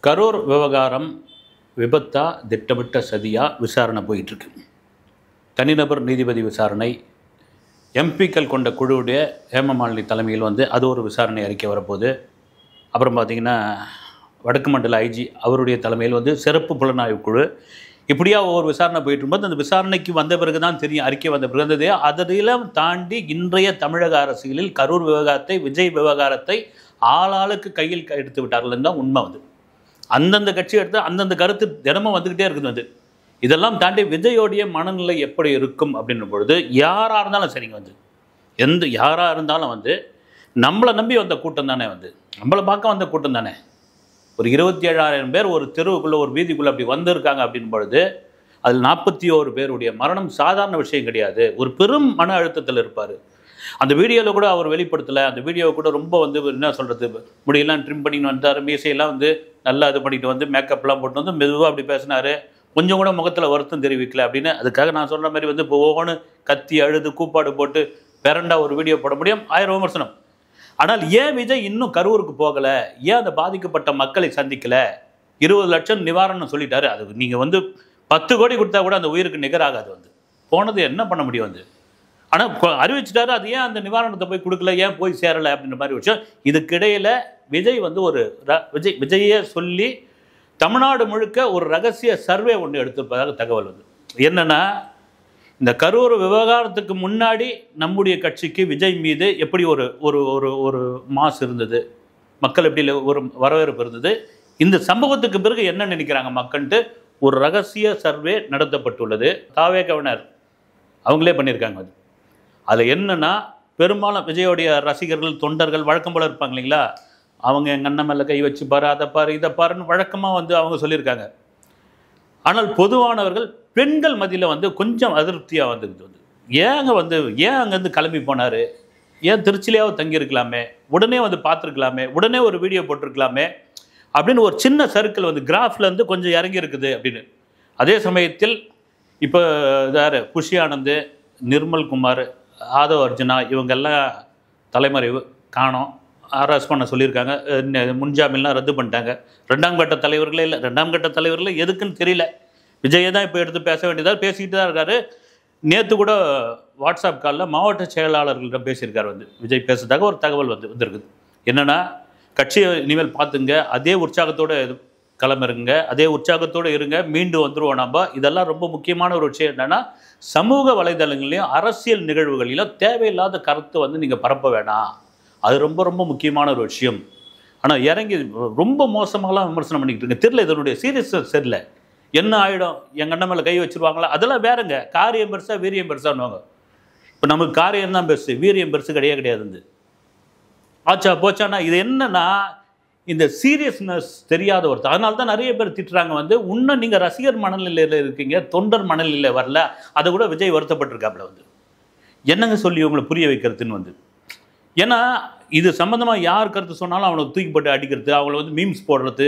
கரூர் விவகாரம் விபத்தா திட்டமிட்ட சதியா விசாரணை போயிட்டுருக்கு. தனிநபர் நீதிபதி விசாரணை எம்பிக்கள் கொண்ட குழுவுடைய ஹேமமாலினி தலைமையில் அது ஒரு விசாரணை அறிக்கை வரப்போகுது. அப்புறம் பார்த்திங்கன்னா வடக்கு மண்டல ஐஜி அவருடைய தலைமையில் சிறப்பு புலனாய்வு குழு இப்படியா ஒவ்வொரு விசாரணை போயிட்டு இருக்கும்போது அந்த விசாரணைக்கு வந்த பிறகு தான் தெரியும், அறிக்கை வந்த பிறகு வந்ததே. அதையெல்லாம் தாண்டி இன்றைய தமிழக அரசியலில் கரூர் விவகாரத்தை, விஜய் விவகாரத்தை ஆளாளுக்கு கையில் எடுத்து விட்டார்கள் தான் உண்மை. அந்தந்த கட்சி எடுத்து அந்தந்த கருத்து தினமும் வந்துக்கிட்டே இருக்குது. இதெல்லாம் தாண்டி விஜயோடைய மனநிலை எப்படி இருக்கும் அப்படின்ற பொழுது யாராக இருந்தாலும் சரிங்க, யாராக இருந்தாலும் நம்மளை நம்பி வந்த கூட்டம் தானே, நம்மளை பார்க்க வந்த கூட்டம் தானே. ஒரு 27,000 பேர் ஒரு தெருவுக்குள்ளே, ஒரு வீதிக்குள்ளே அப்படி வந்திருக்காங்க அப்படின் பொழுது அதில் 41 பேருடைய மரணம் சாதாரண விஷயம் கிடையாது. ஒரு பெரும் மன அழுத்தத்தில் இருப்பார். அந்த வீடியோவில் கூட அவர் வெளிப்படுத்தலை. அந்த வீடியோவை கூட ரொம்ப என்ன சொல்கிறது, முடியெல்லாம் ட்ரிம் பண்ணின்னு வந்தார், மீசையெல்லாம் நல்லா இது பண்ணிட்டு மேக்கப்லாம் போட்டு மெதுவாக அப்படி பேசினார். கொஞ்சம் கூட முகத்தில் வருத்தம் தெரிவிக்கல அப்படின்னு. அதுக்காக நான் சொல்கிற மாதிரி இப்போ ஒவ்வொன்று கத்தி அழுது கூப்பாடு போட்டு பேரண்டா ஒரு வீடியோ போட முடியும், 1000 விமர்சனம். ஆனால் ஏன் விஜய் இன்னும் கரூருக்கு போகலை, ஏன் அந்த பாதிக்கப்பட்ட மக்களை சந்திக்கலை? 20 லட்சம் நிவாரணம் சொல்லிட்டாரு. அது நீங்கள் 10 கோடி கொடுத்தா கூட அந்த உயிருக்கு நிகராகாது. போனது என்ன பண்ண முடியும்? ஆனால் அறிவிச்சிட்டாரு. அது ஏன் அந்த நிவாரணத்தை போய் கொடுக்கல, ஏன் போய் சேரலை அப்படின்ற மாதிரி விஷயம். இதுக்கிடையில் விஜய் ஒரு விஜயே சொல்லி தமிழ்நாடு முழுக்க ஒரு ரகசிய சர்வே ஒன்று எடுத்திருப்பதாக தகவல் என்னென்னா, இந்த கரூர் விவகாரத்துக்கு முன்னாடி நம்முடைய கட்சிக்கு விஜய் மீது எப்படி ஒரு ஒரு ஒரு ஒரு மாஸ் இருந்தது, மக்கள் எப்படி ஒரு வரவேற்பு இருந்தது, இந்த சம்பவத்துக்கு பிறகு என்ன நினைக்கிறாங்க மக்கள்ன்ட்டு ஒரு ரகசிய சர்வே நடத்தப்பட்டுள்ளது. தாவே கவர்னர் அவங்களே பண்ணியிருக்காங்க. அதில் என்னென்னா, பெரும்பாலும் விஜயோடைய ரசிகர்கள், தொண்டர்கள் வழக்கம் போல் இருப்பாங்க இல்லைங்களா, அவங்க எங்கள் அண்ணன் மேலே கை வச்சு பாரு, அதை பாரு, இதை பாருன்னு வழக்கமாக அவங்க சொல்லியிருக்காங்க. ஆனால் பொதுவானவர்கள் பெண்கள் மத்தியில் கொஞ்சம் அதிருப்தியாக வந்துருக்குது. ஏங்க ஏன் அங்கேருந்து கிளம்பி போனார், ஏன் திருச்சிலையாவது தங்கியிருக்கலாமே, உடனே பார்த்துருக்கலாமே, உடனே ஒரு வீடியோ போட்டிருக்கலாமே அப்படின்னு ஒரு சின்ன சர்க்கிள் கிராஃப்லேருந்து கொஞ்சம் இறங்கி இருக்குது அப்படின்னு. அதே சமயத்தில் இப்போ யார், குஷி ஆனந்த், நிர்மல் குமார், ஆதவ் அர்ஜுனா இவங்கெல்லாம் தலைமறைவு காணோம், அரெஸ்ட் பண்ண சொல்லியிருக்காங்க. முன்ஜாமீன்லாம் ரத்து பண்ணிட்டாங்க. 2ஆம் கட்ட தலைவர்களே இல்லை. 2ஆம் கட்ட தலைவர்களே எதுக்குன்னு தெரியல. விஜயை தான் இப்போ எடுத்து பேச வேண்டியதாக பேசிக்கிட்டு தான் இருக்காரு. நேற்று கூட வாட்ஸ்அப் காலில் மாவட்ட செயலாளர்களிடம் பேசியிருக்காரு. விஜய் பேசுறதாக ஒரு தகவல் வந்திருக்குது. என்னென்னா, கட்சியை இனிமேல் பார்த்துங்க, அதே உற்சாகத்தோடு கிளம்புருங்க, அதே உற்சாகத்தோடு இருங்க, மீண்டும் வந்துடுவோம் நம்ம. இதெல்லாம் ரொம்ப முக்கியமான ஒரு விஷயம். என்னென்னா, சமூக வலைதளங்களையும் அரசியல் நிகழ்வுகளிலும் தேவையில்லாத கருத்தை நீங்கள் பரப்ப வேணாம். அது ரொம்ப ரொம்ப முக்கியமான ஒரு விஷயம். ஆனால் இறங்கி ரொம்ப மோசமாகலாம் விமர்சனம் பண்ணிக்கிட்டு இருங்க. தெரியல, இதனுடைய சீரியஸ்னஸ் தெரியல. என்ன ஆகிடும், எங்கள் அண்ணன் மேலே கை வச்சுருவாங்களா, அதெல்லாம் வேறுங்க. காரியம் பெருசா வீரியம் பெருசான்னுவாங்க. இப்போ நமக்கு காரியம் தான் பெருசு, வீரியம் பெருசு கிடையாது. ஆச்சா போச்சானா இது என்னன்னா, இந்த சீரியஸ்னஸ் தெரியாத ஒருத்தர். அதனால தான் நிறைய பேர் திட்டுறாங்க. இன்னும் நீங்கள் ரசிகர் மனநிலையில் இருக்கீங்க, தொண்டர் மனநிலையில் வரல. அதை கூட விஜய் வருத்தப்பட்டிருக்காப்புல. என்னங்க சொல்லி உங்களை புரிய வைக்கிறதுன்னு ஏன்னா இது சம்மந்தமாக யார் கருத்து சொன்னாலும் அவனை தூக்கி போட்டு அடிக்கிறது, அவங்கள மீம்ஸ் போடுறது,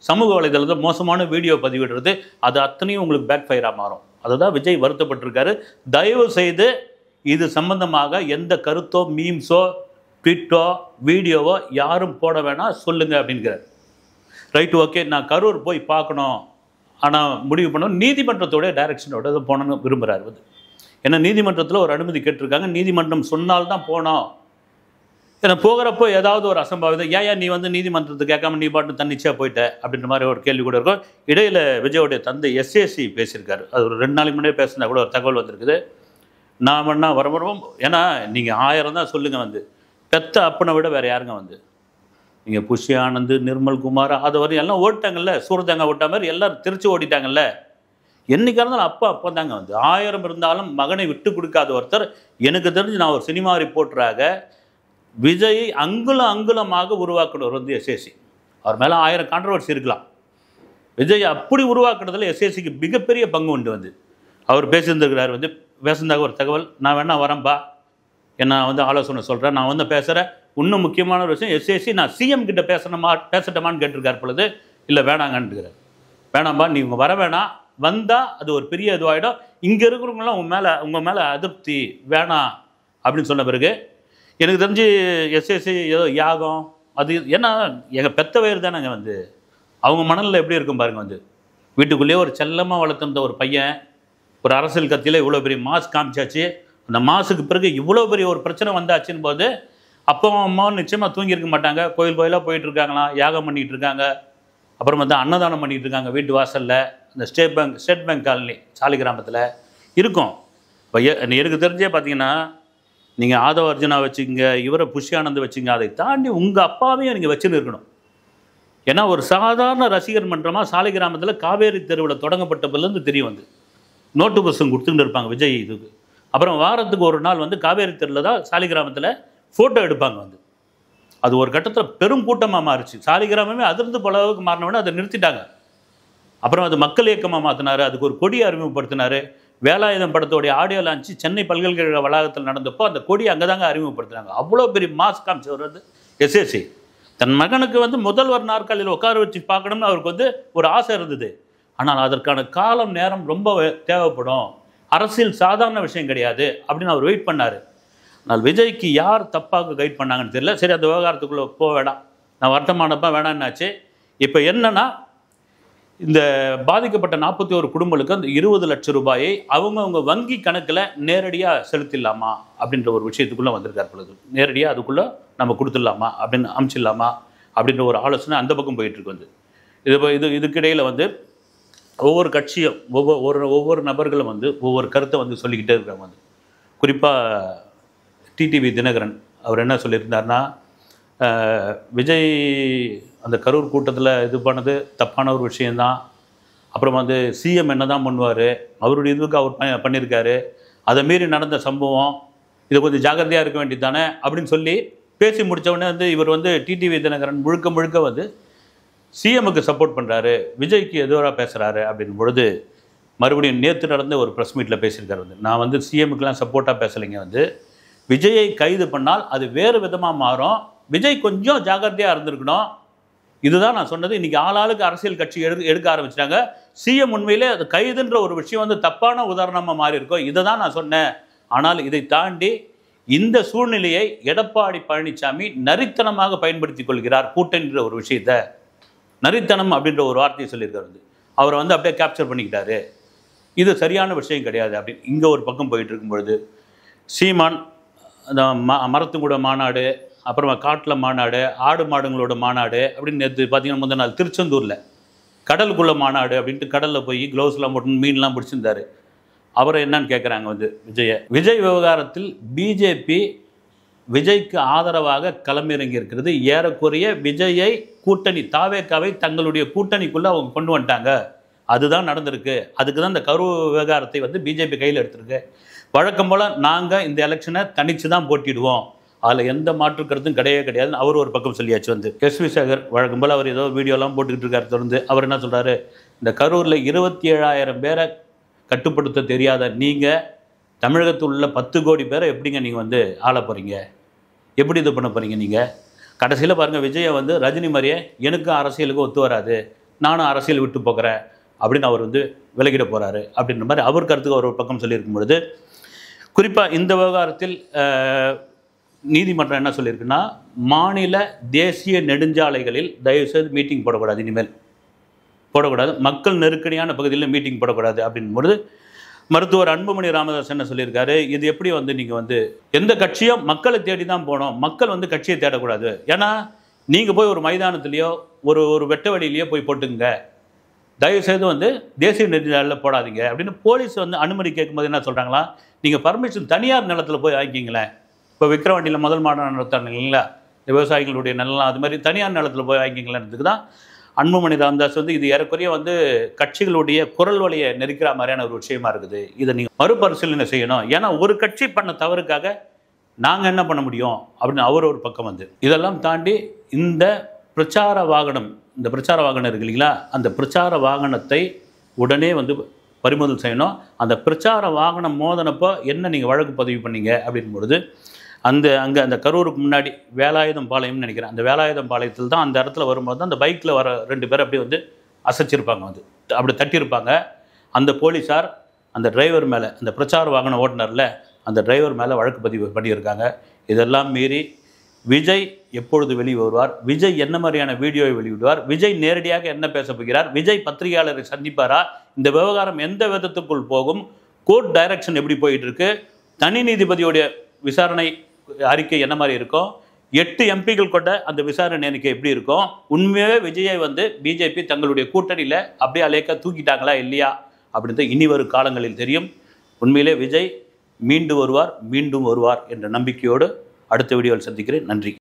சமூக வலைதளத்தில் மோசமான வீடியோ பதிவிடுறது, அது அத்தனையும் உங்களுக்கு பேக் ஃபயராக மாறும். அதை தான் விஜய் வருத்தப்பட்டிருக்காரு. தயவு செய்து இது சம்பந்தமாக எந்த கருத்தோ, மீம்ஸோ, ட்விட்டோ, வீடியோவோ யாரும் போட வேணாம் சொல்லுங்கள் அப்படிங்கிறார். ரைட்டு, ஓகே, நான் கரூர் போய் பார்க்கணும், ஆனால் முடிவு பண்ணணும், நீதிமன்றத்தோடைய டைரக்ஷனோட போகணுன்னு விரும்புகிறார். ஏன்னா நீதிமன்றத்தில் ஒரு அனுமதி கேட்டிருக்காங்க. நீதிமன்றம் சொன்னால்தான் போனோம். ஏன்னா போகிறப்போ ஏதாவது ஒரு அசம்பாவிதம், ஏன் நீ நீதிமன்றத்தை கேட்காம நீ பாட்டு தன்னிச்சையாக போயிட்ட அப்படின்ற மாதிரி ஒரு கேள்வி கூட இருக்கும். இடையில் விஜயோடைய தந்தை எஸ்ஏசி பேசியிருக்காரு. அது ஒரு 2 நாளைக்கு முன்னாடியே பேசினா கூட ஒரு தகவல் வந்திருக்குது. நான் வேணா வரவரும், ஏன்னா நீங்கள் 1000 தான் சொல்லுங்கள், பெத்த அப்பனை விட வேறு யாருங்க நீங்கள் புஷி ஆனந்த், நிர்மல் குமார், அது வரையும் எல்லாம் ஓட்டாங்கல்ல, சூரத்தாங்க ஓட்டா மாதிரி எல்லோரும் திருச்சி ஓடிட்டாங்கல்ல. என்றைக்காக இருந்தாலும் அப்பா தாங்க 1000 இருந்தாலும் மகனை விட்டு கொடுக்காத ஒருத்தர். எனக்கு தெரிஞ்சு நான் ஒரு சினிமா ரிப்போர்ட்டராக விஜயை அங்குலமாக உருவாக்குனவர் எஸ்ஏசி. அவர் மேலே 1000 கான்ட்ரவர்சி இருக்கலாம். விஜய் அப்படி உருவாக்குறதுல எஸ்ஏசிக்கு மிகப்பெரிய பங்கு உண்டு. அவர் பேசியிருந்திருக்கிறார். பேசுனதாக ஒரு தகவல், நான் வேணா வரேன்பா, என்ன ஆலோசனை சொல்கிறேன், நான் பேசுகிறேன். இன்னும் முக்கியமான ஒரு விஷயம், எஸ்ஏசி நான் சிஎம் கிட்ட பேசட்டமான்னு கேட்டிருக்கார் பொழுது, இல்லை வேணாங்கன்னுக்கிறார். வேணாம்பா, நீ வர வேணாம், வந்தால் அது ஒரு பெரிய இதுவாகிடும், இங்கே இருக்கிறவங்களாம் உங்கள் மேலே அதிருப்தி வேணாம் அப்படின்னு சொன்ன பிறகு எனக்கு தெரிஞ்சு எஸ்எஸ்சி ஏதோ யாகம் அது, ஏன்னா எங்கள் பெத்த வயிறு தானேங்க அவங்க மனநிலை எப்படி இருக்கும் பாருங்கள். வந்து வீட்டுக்குள்ளேயே ஒரு செல்லமாக வளர்த்துருந்த ஒரு பையன் ஒரு அரசியல் கட்சியில் இவ்வளோ பெரிய மாஸ் காமிச்சாச்சு. அந்த மாசுக்கு பிறகு இவ்வளோ பெரிய ஒரு பிரச்சனை வந்தாச்சுன்னு போது அப்பாவும் அம்மாவும் நிச்சயமாக தூங்கியிருக்க மாட்டாங்க. கோயில் கோயிலாக போயிட்டு இருக்காங்களாம், யாகம் பண்ணிகிட்டு இருக்காங்க. அப்புறம் வந்து அன்னதானம் பண்ணிகிட்டு இருக்காங்க வீட்டு வாசலில். இந்த ஸ்டேட் பேங்க் காலனி சாலிகிராமத்தில் இருக்கும். இப்போ எனக்கு தெரிஞ்சே பார்த்தீங்கன்னா, நீங்கள் ஆதவ அர்ஜுனா வச்சுங்க, இவரை புஷி ஆனந்த் வச்சுங்க, அதை தாண்டி உங்கள் அப்பாவையும் நீங்கள் வச்சுன்னு இருக்கணும். ஏன்னா ஒரு சாதாரண ரசிகர் மன்றமாக சாலிகிராமத்தில் காவேரி தெருவில் தொடங்கப்பட்டதுலேருந்து தெரியும். வந்து நோட்டு புஸ்தகம் கொடுத்துட்டு இருப்பாங்க விஜய் இதுக்கு. அப்புறம் வாரத்துக்கு ஒரு நாள் வந்து காவேரி தெருவில் தான் சாலிகிராமத்தில் ஃபோட்டோ எடுப்பாங்க. வந்து அது ஒரு கட்டத்தில் பெரும் கூட்டமாக மாறிச்சு. சாலிகிராமமே அதிர்ந்து பல அளவுக்கு மாறினோடனே அதை நிறுத்திட்டாங்க. அப்புறம் அது மக்கள் இயக்கமாக மாற்றினார். அதுக்கு ஒரு கொடியை அறிமுகப்படுத்தினார். வேலாயுதம் படத்தோடைய ஆடியோ லான்ச்சு சென்னை பல்கலைக்கழக வளாகத்தில் நடந்தப்போ அந்த கொடியை அங்கே தாங்க அறிமுகப்படுத்தினாங்க. அவ்வளோ பெரிய மாஸ் காமிச்சவர் வந்து எஸ்எஸ்சி. தன் மகனுக்கு வந்து முதல்வர் நாற்காலியில் உட்கார வச்சு பார்க்கணும்னு அவருக்கு வந்து ஒரு ஆசை இருந்தது. ஆனால் அதற்கான காலம் நேரம் ரொம்ப தேவைப்படும். அரசியல் சாதாரண விஷயம் கிடையாது அப்படின்னு அவர் வெயிட் பண்ணார். ஆனால் விஜய்க்கு யார் தப்பாக கைட் பண்ணாங்கன்னு தெரியல. சரி, அந்த விவகாரத்துக்குள்ளே போக வேண்டாம். நான் வருத்தமானப்போ வேணான்னாச்சு. இப்போ என்னன்னா, இந்த பாதிக்கப்பட்ட 41 குடும்பங்களுக்கு அந்த 20 லட்சம் ரூபாயை அவங்கவுங்க வங்கி கணக்கில் நேரடியாக செலுத்திடலாமா அப்படின்ற ஒரு விஷயத்துக்குள்ளே வந்திருக்கார் பொழுது. நேரடியாக அதுக்குள்ளே நம்ம கொடுத்துடலாமா அப்படின்னு அனுப்பிச்சிடலாமா அப்படின்ற ஒரு ஆலோசனை அந்த பக்கம் போயிட்டுருக்கு. வந்து இதுக்கிடையில் வந்து ஒவ்வொரு கட்சியும் ஒவ்வொரு நபர்களும் வந்து ஒவ்வொரு கருத்தை வந்து சொல்லிக்கிட்டே இருக்காங்க. வந்து குறிப்பாக டிடிவி தினகரன் அவர் என்ன சொல்லியிருந்தார்னா, விஜய் அந்த கரூர் கூட்டத்தில் இது பண்ணது தப்பான ஒரு விஷயந்தான். அப்புறம் வந்து சிஎம் என்ன தான் பண்ணுவார், அவருடைய இதுக்கு அவர் பண்ணியிருக்காரு, அதை மீறி நடந்த சம்பவம், இது கொஞ்சம் ஜாக்கிரதையாக இருக்க வேண்டியது தானே அப்படின்னு சொல்லி பேசி முடித்தவொடனே வந்து இவர் வந்து டிடிவி தினகரன் முழுக்க வந்து சிஎம்முக்கு சப்போர்ட் பண்ணுறாரு, விஜய்க்கு எதிராக பேசுகிறாரு அப்படின் பொழுது மறுபடியும் நேற்று நடந்த ஒரு ப்ரெஸ் மீட்டில் பேசியிருக்காரு. வந்து நான் வந்து சிஎம்முக்கெலாம் சப்போர்ட்டாக பேசலைங்க. வந்து விஜயை கைது பண்ணால் அது வேறு விதமாக மாறும், விஜய் கொஞ்சம் ஜாக்கிரதையாக இருந்திருக்கணும். இதுதான் நான் சொன்னது. இன்றைக்கி ஆளாளுக்கு அரசியல் கட்சி எடுக்க ஆரம்பிச்சிட்டாங்க. சிஎம் உண்மையிலே அது கைதுன்ற ஒரு விஷயம் வந்து தப்பான உதாரணமாக மாறி இருக்கும். இதை தான் நான் சொன்னேன். ஆனால் இதை தாண்டி இந்த சூழ்நிலையை எடப்பாடி பழனிசாமி நரித்தனமாக பயன்படுத்தி கொள்கிறார். கூட்டணின்ற ஒரு விஷயத்தை நரித்தனம் அப்படின்ற ஒரு வார்த்தையை சொல்லியிருக்காரு. அவரை வந்து அப்படியே கேப்சர் பண்ணிக்கிட்டாரு. இது சரியான விஷயம் கிடையாது அப்படின்னு இங்கே ஒரு பக்கம் போயிட்டு இருக்கும்பொழுது சீமான் அந்த மரத்துங்கூட மாநாடு, அப்புறமா காட்டில் மாநாடு, ஆடு மாடுங்களோட மாநாடு அப்படின்னு நேற்று பார்த்தீங்கன்னா முந்தின நாள் திருச்செந்தூரில் கடலுக்குள்ள மாநாடு அப்படின்ட்டு கடலில் போய் க்ளவுஸ்லாம் போட்டு மீன்லாம் பிடிச்சிருந்தார். அவரை என்னன்னு கேட்குறாங்க வந்து விஜய் விவகாரத்தில் பிஜேபி விஜய்க்கு ஆதரவாக களமிறங்கி இருக்கிறது. ஏறக்குறைய விஜயை கூட்டணி தாவேக்காவை தங்களுடைய கூட்டணிக்குள்ளே அவங்க கொண்டு வந்துட்டாங்க. அதுதான் நடந்திருக்கு. அதுக்கு தான் இந்த கரூர் விவகாரத்தை வந்து பிஜேபி கையில் எடுத்திருக்கு. வழக்கம் போல் நாங்கள் இந்த எலெக்ஷனை தனித்து தான் போட்டிடுவோம், அதில் எந்த மாற்று கருத்தும் கிடையாதுன்னு அவர் ஒரு பக்கம் சொல்லியாச்சு. வந்து எஸ்வி சேகர் வழக்கம் போல் அவர் ஏதோ வீடியோலாம் போட்டுக்கிட்டு இருக்காரு தொடர்ந்து. அவர் என்ன சொல்கிறாரு, இந்த கரூரில் 27,000 பேரை கட்டுப்படுத்த தெரியாத நீங்கள் தமிழகத்தில் உள்ள 10 கோடி பேரை எப்படிங்க நீங்கள் வந்து ஆள போகிறீங்க, எப்படி இது பண்ண போகிறீங்க நீங்கள்? கடைசியில் பாருங்கள், விஜயை வந்து ரஜினி மாதிரியே எனக்கும் அரசியலுக்கும் ஒத்து வராது, நானும் அரசியல் விட்டு போகிறேன் அப்படின்னு அவர் வந்து விலகிட போகிறாரு அப்படின்ற மாதிரி அவர் கருத்துக்கு ஒரு பக்கம் சொல்லியிருக்கும் பொழுது, குறிப்பாக இந்த விவகாரத்தில் நீதிமன்றம் என்ன சொல்லியிருக்குன்னா, மாநில தேசிய நெடுஞ்சாலைகளில் தயவுசெய்து மீட்டிங் போடக்கூடாது, இனிமேல் போடக்கூடாது, மக்கள் நெருக்கடியான பகுதியில் மீட்டிங் போடக்கூடாது அப்படின்பொழுது மருத்துவர் அன்புமணி ராமதாஸ் என்ன சொல்லியிருக்காரு, இது எப்படி வந்து நீங்கள் வந்து எந்த கட்சியும் மக்களை தேடி தான் போகணும், மக்கள் வந்து கட்சியை தேடக்கூடாது. ஏன்னா நீங்கள் போய் ஒரு மைதானத்துலேயோ ஒரு வெட்ட வழியிலையோ போய் போட்டுங்க, தயவுசெய்து வந்து தேசிய நெடுஞ்சாலையில் போடாதீங்க அப்படின்னு போலீஸ் வந்து அனுமதி கேட்கும்போது என்ன சொல்கிறாங்களா, நீங்கள் பர்மிஷன் தனியார் நிலத்தில் போய் வாங்கிக்கிங்களேன். இப்போ விக்கிரவாண்டியில் முதல் மாநாடு நடத்தாங்க இல்லைங்களா, இந்த விவசாயிகளுடைய நிலம், அது மாதிரி தனியார் நிலத்தில் போய் வாங்கிக்கிங்களேன்றதுக்கு தான் அன்புமணி ராமதாஸ் வந்து இது ஏறக்குறைய வந்து கட்சிகளுடைய குரல் வழியை நெருக்கிற மாதிரியான ஒரு விஷயமா இருக்குது. இதை நீங்கள் மறுபரிசீலனை செய்யணும். ஏன்னா ஒரு கட்சி பண்ண தவறுக்காக நாங்கள் என்ன பண்ண முடியும் அப்படின்னு அவர் ஒரு பக்கம் வந்து, இதெல்லாம் தாண்டி இந்த பிரச்சார வாகனம் இருக்கு இல்லைங்களா, அந்த பிரச்சார வாகனத்தை உடனே வந்து பறிமுதல் செய்யணும். அந்த பிரச்சார வாகனம் மோதனப்போ என்ன நீங்கள் வழக்கு பதிவு பண்ணீங்க அப்படின் பொழுது அந்த கரூருக்கு முன்னாடி வேலாயுதம் பாளையம்னு நினைக்கிறேன், அந்த வேலாயுதம் பாளையத்தில் தான் அந்த இடத்துல வரும்போது தான் அந்த பைக்கில் வர 2 பேர் அப்படி வந்து அசைச்சிருப்பாங்க, வந்து அப்படி தட்டியிருப்பாங்க. அந்த போலீஸார் அந்த டிரைவர் மேலே, அந்த பிரச்சார வாகன ஓட்டுநரில் அந்த டிரைவர் மேலே வழக்கு பதிவு பண்ணியிருக்காங்க. இதெல்லாம் மீறி விஜய் எப்பொழுது வெளியே வருவார், விஜய் என்ன மாதிரியான வீடியோவை வெளியிடுவார், விஜய் நேரடியாக என்ன பேச போகிறார், விஜய் பத்திரிகையாளரை சந்திப்பாரா, இந்த விவகாரம் எந்த விதத்துக்குள் போகும், கோர்ட் டைரக்ஷன் எப்படி போயிட்டு இருக்கு, தனி நீதிபதியோடைய விசாரணை அறிக்கை என்ன மாதிரி இருக்கும், 8 எம்பிகள் கொண்ட அந்த விசாரணை அறிக்கை எப்படி இருக்கும், உண்மையாகவே விஜயை வந்து பிஜேபி தங்களுடைய கூட்டணியில் அப்படியே அலேக்கா தூக்கிட்டாங்களா இல்லையா அப்படின்றது இனி வரும் காலங்களில் தெரியும். உண்மையிலே விஜய் மீண்டும் வருவார் என்ற நம்பிக்கையோடு அடுத்த வீடியோவில் சந்திக்கிறேன். நன்றி.